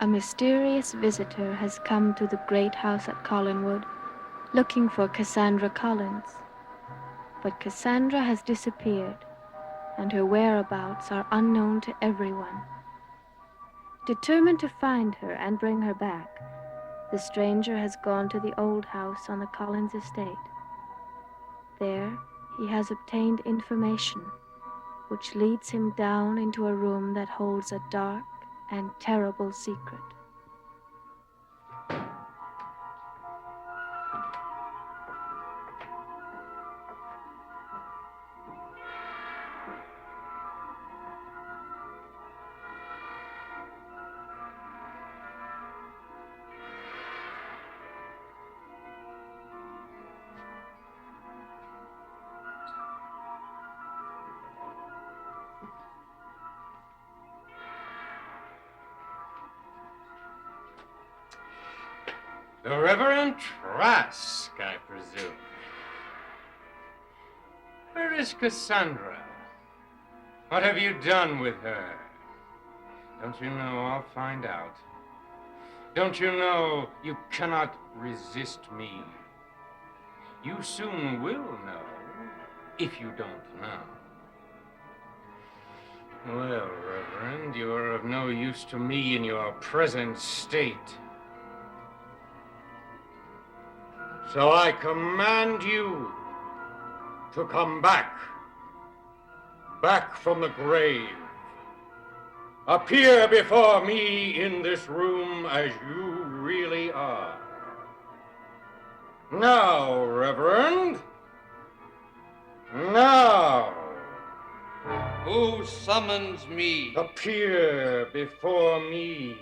A mysterious visitor has come to the great house at Collinwood, looking for Cassandra Collins. But Cassandra has disappeared, and her whereabouts are unknown to everyone. Determined to find her and bring her back, the stranger has gone to the old house on the Collins estate. There, he has obtained information, which leads him down into a room that holds a dark and terrible secret. The Reverend Trask, I presume. Where is Cassandra? What have you done with her? Don't you know I'll find out? Don't you know you cannot resist me? You soon will know, if you don't know. Well, Reverend, you are of no use to me in your present state. So I command you to come back from the grave. Appear before me in this room as you really are. Now, Reverend, now. Who summons me? Appear before me.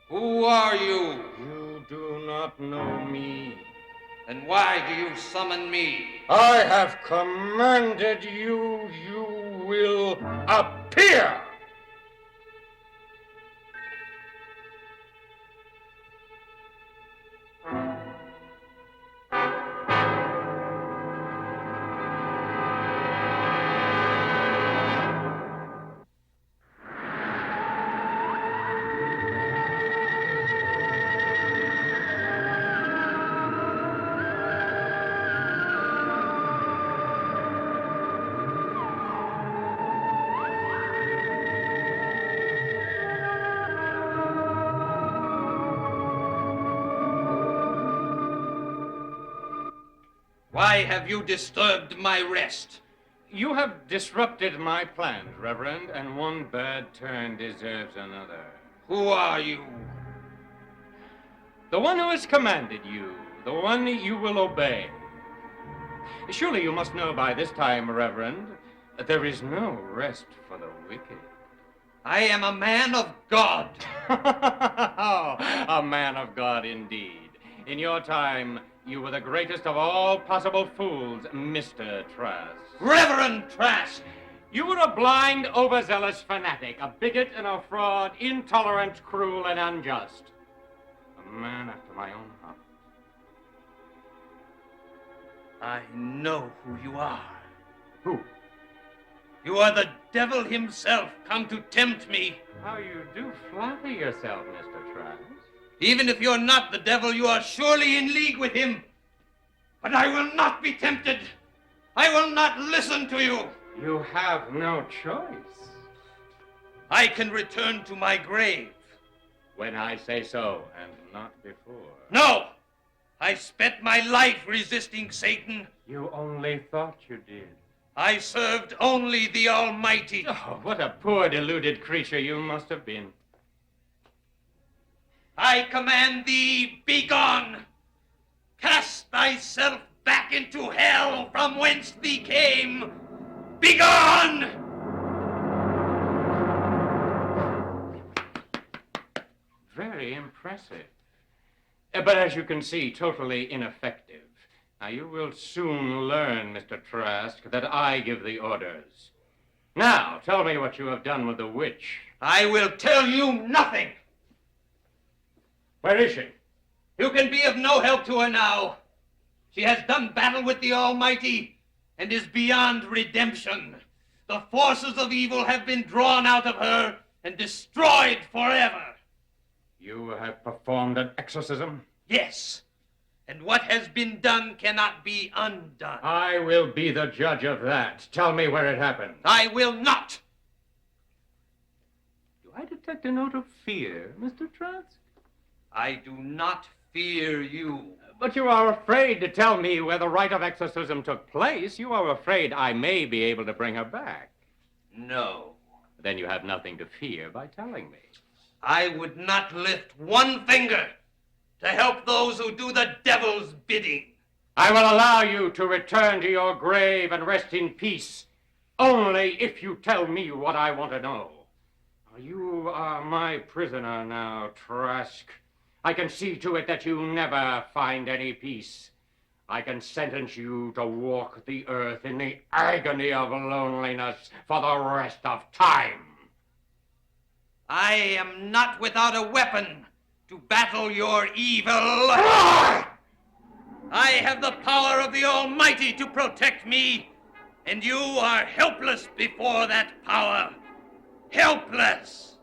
Who are you? You do not know me. And why do you summon me? I have commanded you, you will appear! Why have you disturbed my rest? You have disrupted my plans, Reverend, and one bad turn deserves another. Who are you? The one who has commanded you, the one you will obey. Surely you must know by this time, Reverend, that there is no rest for the wicked. I am a man of God. A man of God indeed. In your time, you were the greatest of all possible fools, Mr. Trask. Reverend Trask! You were a blind, overzealous fanatic, a bigot and a fraud, intolerant, cruel, and unjust. A man after my own heart. I know who you are. Who? You are the devil himself, come to tempt me. How you do flatter yourself, Mr. Trask. Even if you're not the devil, you are surely in league with him. But I will not be tempted. I will not listen to you. You have no choice. I can return to my grave. When I say so, and not before. No! I spent my life resisting Satan. You only thought you did. I served only the Almighty. Oh, what a poor, deluded creature you must have been. I command thee, be gone. Cast thyself back into hell from whence thee came. Be gone! Very impressive. But as you can see, totally ineffective. Now, you will soon learn, Mr. Trask, that I give the orders. Now, tell me what you have done with the witch. I will tell you nothing. Where is she? You can be of no help to her now. She has done battle with the Almighty and is beyond redemption. The forces of evil have been drawn out of her and destroyed forever. You have performed an exorcism? Yes. And what has been done cannot be undone. I will be the judge of that. Tell me where it happened. I will not. Do I detect a note of fear, Mr. Trask? I do not fear you. But you are afraid to tell me where the rite of exorcism took place. You are afraid I may be able to bring her back. No. Then you have nothing to fear by telling me. I would not lift one finger to help those who do the devil's bidding. I will allow you to return to your grave and rest in peace, only if you tell me what I want to know. You are my prisoner now, Trask. I can see to it that you never find any peace. I can sentence you to walk the earth in the agony of loneliness for the rest of time. I am not without a weapon to battle your evil. I have the power of the Almighty to protect me, and you are helpless before that power. Helpless.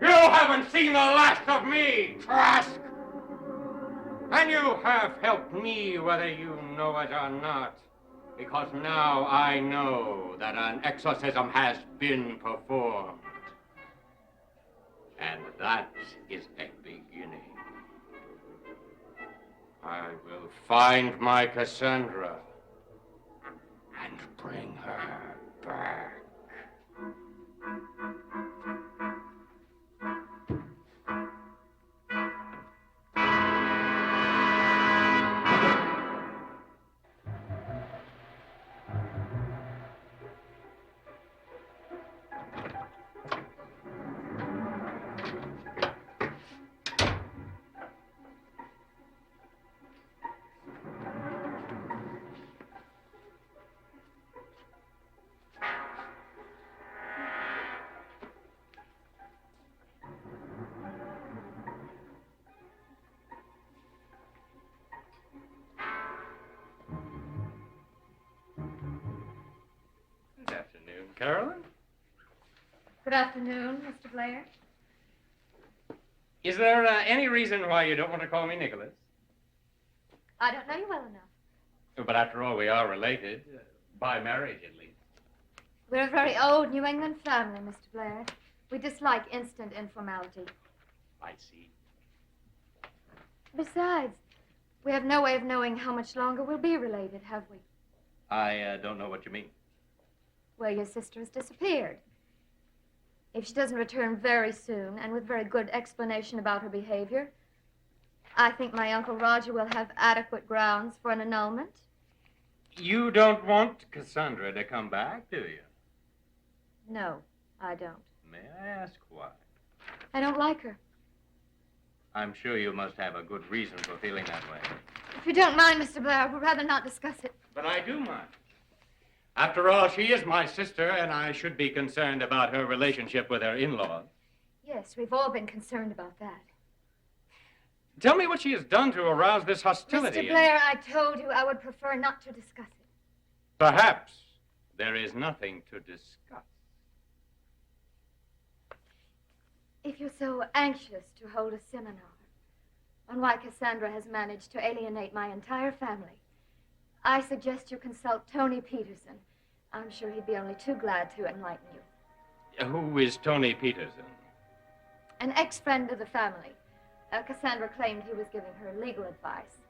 You haven't seen the last of me, Trask. And you have helped me whether you know it or not. Because now I know that an exorcism has been performed. And that is a beginning. I will find my Cassandra and bring her back. Good afternoon, Carolyn. Good afternoon, Mr. Blair. Is there any reason why you don't want to call me Nicholas? I don't know you well enough. But after all, we are related. By marriage, at least. We're a very old New England family, Mr. Blair. We dislike instant informality. I see. Besides, we have no way of knowing how much longer we'll be related, have we? I don't know what you mean. Well, your sister has disappeared. If she doesn't return very soon, and with very good explanation about her behavior, I think my Uncle Roger will have adequate grounds for an annulment. You don't want Cassandra to come back, do you? No, I don't. May I ask why? I don't like her. I'm sure you must have a good reason for feeling that way. If you don't mind, Mr. Blair, I would rather not discuss it. But I do mind. After all, she is my sister, and I should be concerned about her relationship with her in-laws. Yes, we've all been concerned about that. Tell me what she has done to arouse this hostility. Mr. Blair, I told you I would prefer not to discuss it. Perhaps there is nothing to discuss. If you're so anxious to hold a seminar on why Cassandra has managed to alienate my entire family, I suggest you consult Tony Peterson. I'm sure he'd be only too glad to enlighten you. Who is Tony Peterson? An ex-friend of the family. Cassandra claimed he was giving her legal advice.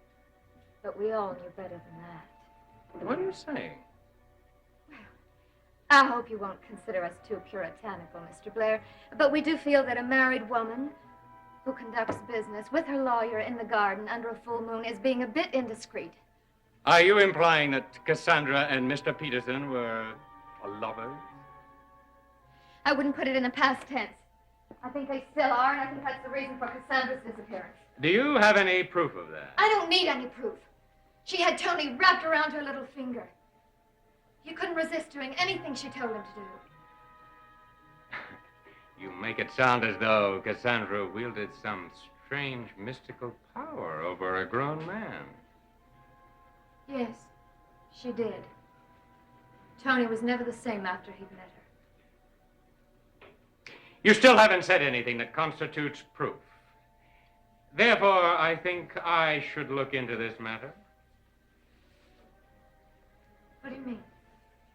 But we all knew better than that. What are you saying? I hope you won't consider us too puritanical, Mr. Blair, but we do feel that a married woman who conducts business with her lawyer in the garden under a full moon is being a bit indiscreet. Are you implying that Cassandra and Mr. Peterson were lovers? I wouldn't put it in the past tense. I think they still are, and I think that's the reason for Cassandra's disappearance. Do you have any proof of that? I don't need any proof. She had Tony wrapped around her little finger. You couldn't resist doing anything she told him to do. You make it sound as though Cassandra wielded some strange mystical power over a grown man. Yes, she did. Tony was never the same after he'd met her. You still haven't said anything that constitutes proof. Therefore, I think I should look into this matter. What do you mean?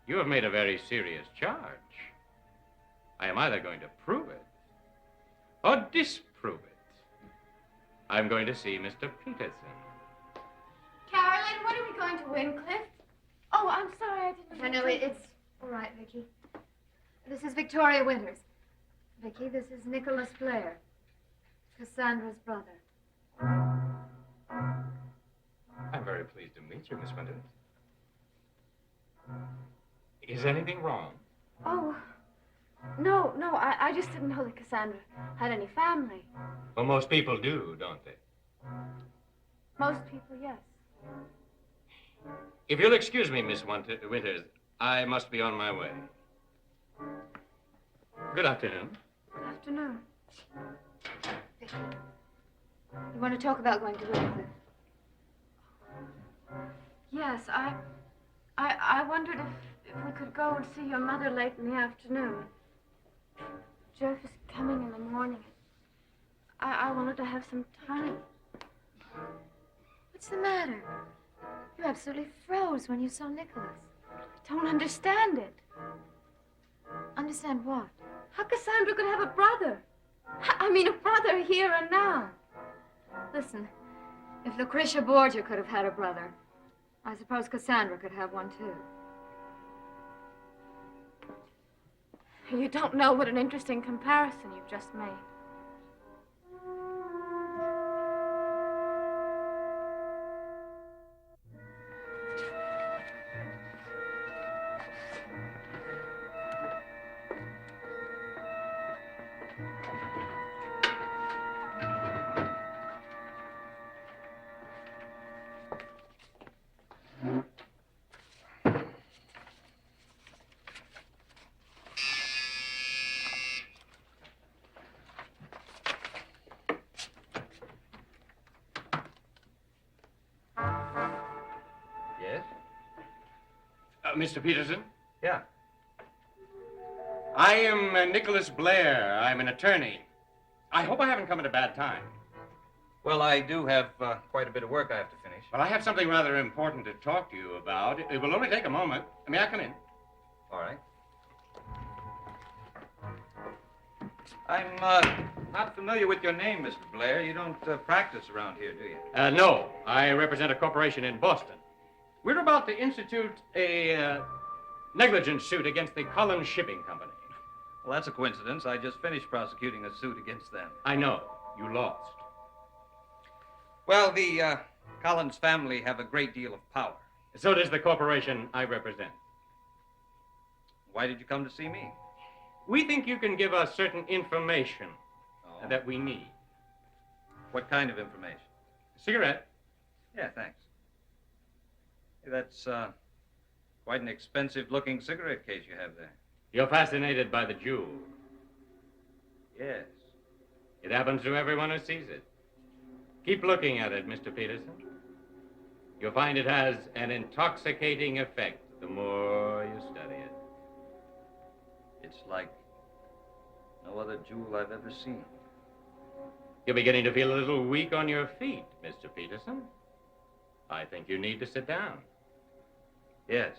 You have made a very serious charge. I am either going to prove it or disprove it. I'm going to see Mr. Peterson. Carolyn, what are we going to Wincliffe? Oh, I'm sorry, I didn't... No, it's all right, Vicky. This is Victoria Winters. Vicky, this is Nicholas Blair, Cassandra's brother. I'm very pleased to meet you, Miss Winters. Is anything wrong? Oh, no, I just didn't know that Cassandra had any family. Well, most people do, don't they? Most people, yes. If you'll excuse me, Miss Winters, I must be on my way. Good afternoon. Good afternoon. Vicky, you want to talk about going to Wincliffe? Yes, I wondered if we could go and see your mother late in the afternoon. Jeff is coming in the morning. I wanted to have some time. What's the matter? You absolutely froze when you saw Nicholas. I don't understand it. Understand what? How Cassandra could have a brother. I mean, a brother here and now. Listen, if Lucretia Borgia could have had a brother, I suppose Cassandra could have one, too. You don't know what an interesting comparison you've just made. Mr. Peterson? Yeah. I am Nicholas Blair. I'm an attorney. I hope I haven't come at a bad time. Well, I do have quite a bit of work I have to finish. Well, I have something rather important to talk to you about. It will only take a moment. May I come in? All right. I'm not familiar with your name, Mr. Blair. You don't practice around here, do you? No. I represent a corporation in Boston. We're about to institute a negligence suit against the Collins Shipping Company. Well, that's a coincidence. I just finished prosecuting a suit against them. I know. You lost. Well, the Collins family have a great deal of power. So does the corporation I represent. Why did you come to see me? We think you can give us certain information that we need. What kind of information? Cigarette? Yeah, thanks. Hey, that's quite an expensive-looking cigarette case you have there. You're fascinated by the jewel. Yes. It happens to everyone who sees it. Keep looking at it, Mr. Peterson. You'll find it has an intoxicating effect the more you study it. It's like no other jewel I've ever seen. You're beginning to feel a little weak on your feet, Mr. Peterson. I think you need to sit down. Yes.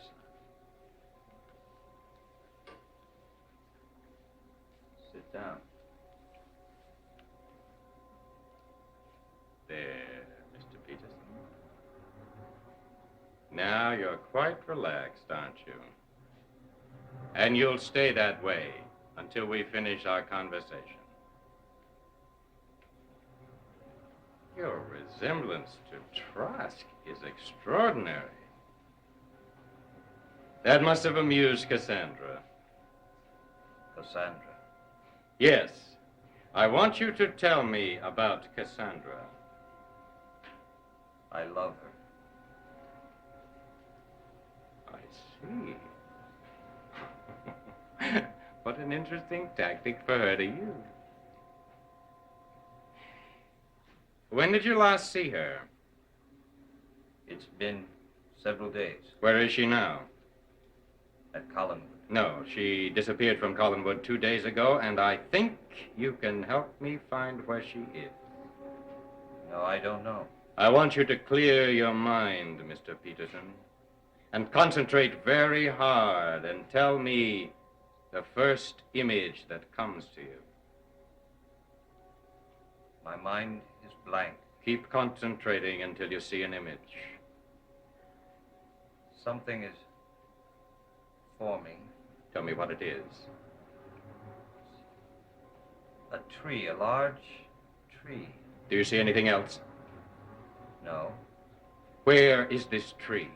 Sit down. There, Mr. Peterson. Now you're quite relaxed, aren't you? And you'll stay that way until we finish our conversation. Your resemblance to Trask is extraordinary. That must have amused Cassandra. Cassandra. Yes. I want you to tell me about Cassandra. I love her. I see. What an interesting tactic for her to use. When did you last see her? It's been several days. Where is she now? At Collinwood. No, she disappeared from Collinwood 2 days ago, and I think you can help me find where she is. No, I don't know. I want you to clear your mind, Mr. Peterson, and concentrate very hard and tell me the first image that comes to you. My mind is blank. Keep concentrating until you see an image. Something is forming. Tell me what it is. A tree, a large tree. Do you see anything else? No, Where is this tree?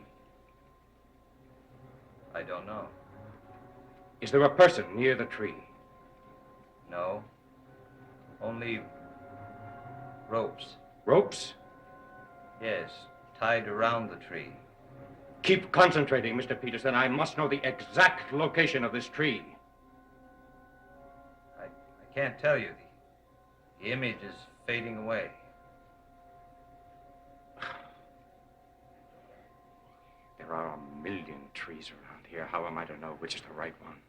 I don't know. Is there a person near the tree? No, only ropes. Ropes? Yes, tied around the tree. Keep concentrating, Mr. Peterson. I must know the exact location of this tree. I can't tell you. The image is fading away. There are 1,000,000 trees around here. How am I to know which is the right one?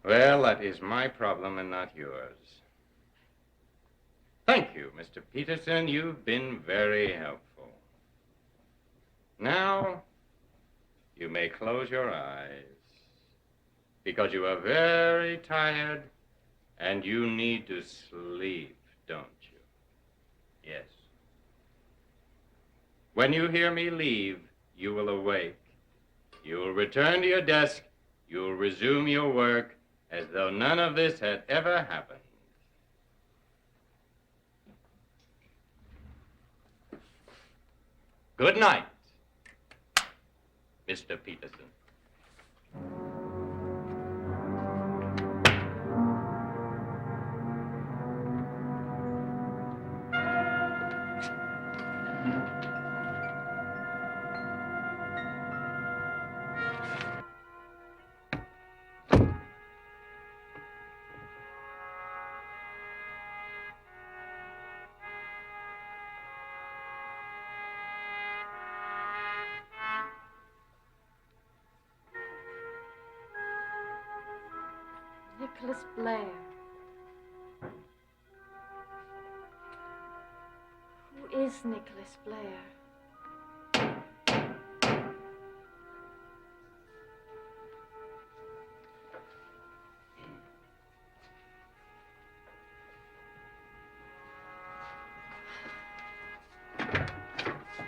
Well, that is my problem and not yours. Thank you, Mr. Peterson. You've been very helpful. Now, you may close your eyes, because you are very tired and you need to sleep, don't you? Yes. When you hear me leave, you will awake. You will return to your desk. You will resume your work as though none of this had ever happened. Good night, Mr. Peterson. Nicholas Blair. Who is Nicholas Blair?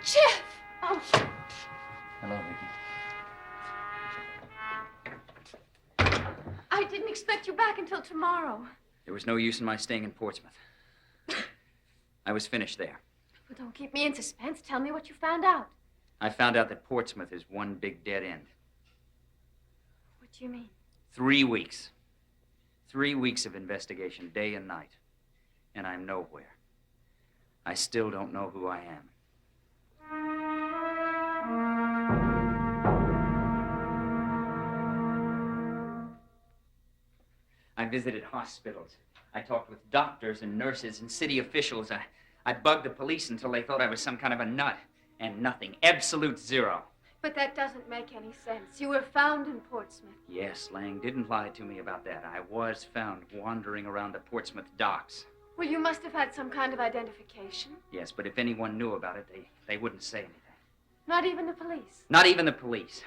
Jeff! Oh. Hello, Vicky. I didn't expect you back until tomorrow. There was no use in my staying in Portsmouth. I was finished there. Well, don't keep me in suspense. Tell me what you found out. I found out that Portsmouth is one big dead end. What do you mean? 3 weeks. 3 weeks of investigation, day and night. And I'm nowhere. I still don't know who I am. I visited hospitals. I talked with doctors and nurses and city officials. I bugged the police until they thought I was some kind of a nut. And nothing. Absolute zero. But that doesn't make any sense. You were found in Portsmouth. Yes, Lang didn't lie to me about that. I was found wandering around the Portsmouth docks. Well, you must have had some kind of identification. Yes, but if anyone knew about it, they wouldn't say anything. Not even the police. Not even the police.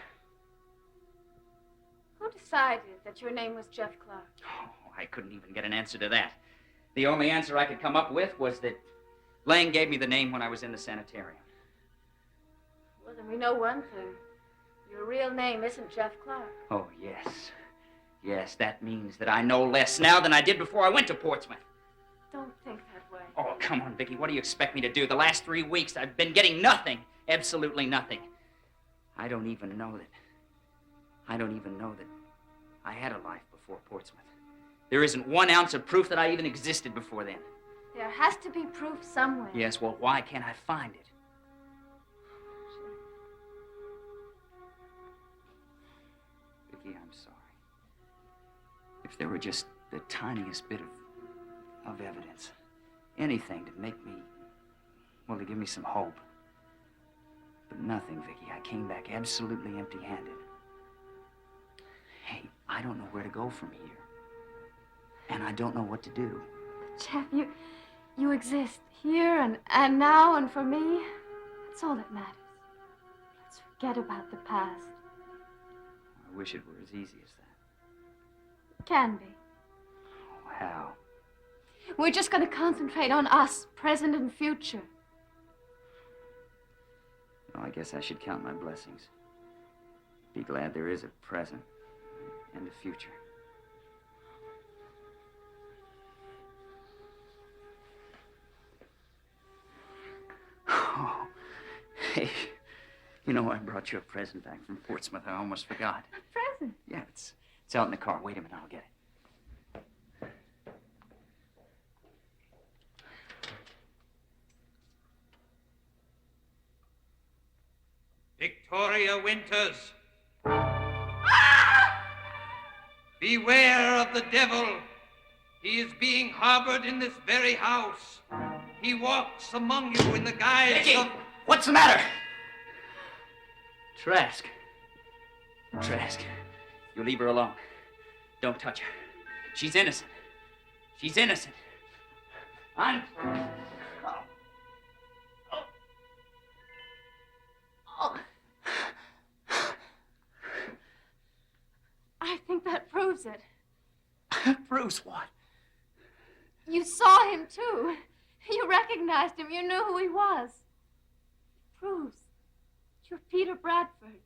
Who decided that your name was Jeff Clark? Oh, I couldn't even get an answer to that. The only answer I could come up with was that Lang gave me the name when I was in the sanitarium. Well, then we know one thing. Your real name isn't Jeff Clark. Oh, yes. Yes, that means that I know less now than I did before I went to Portsmouth. Don't think that way. Oh, come on, Vicky. What do you expect me to do? The last 3 weeks, I've been getting nothing. Absolutely nothing. I don't even know that I had a life before Portsmouth. There isn't 1 ounce of proof that I even existed before then. There has to be proof somewhere. Yes, well, why can't I find it? Vicky, I'm sorry. If there were just the tiniest bit of evidence, anything to make me, well, to give me some hope. But nothing, Vicky. I came back absolutely empty-handed. Hey, I don't know where to go from here. And I don't know what to do. Jeff, you exist here and now and for me. That's all that matters. Let's forget about the past. I wish it were as easy as that. It can be. Oh, how? We're just going to concentrate on us, present and future. Well, I guess I should count my blessings. Be glad there is a present and a future. Oh, hey, you know, I brought you a present back from Portsmouth. I almost forgot. A present? Yeah, it's out in the car. Wait a minute, I'll get it. Victoria Winters. Beware of the devil. He is being harbored in this very house. He walks among you in the guise Vicky, of... what's the matter? Trask. Trask, you leave her alone. Don't touch her. She's innocent. She's innocent. I'm... Oh. Oh. Oh. I think that proves it. Bruce, what? You saw him, too. You recognized him. You knew who he was. It proves you're Peter Bradford.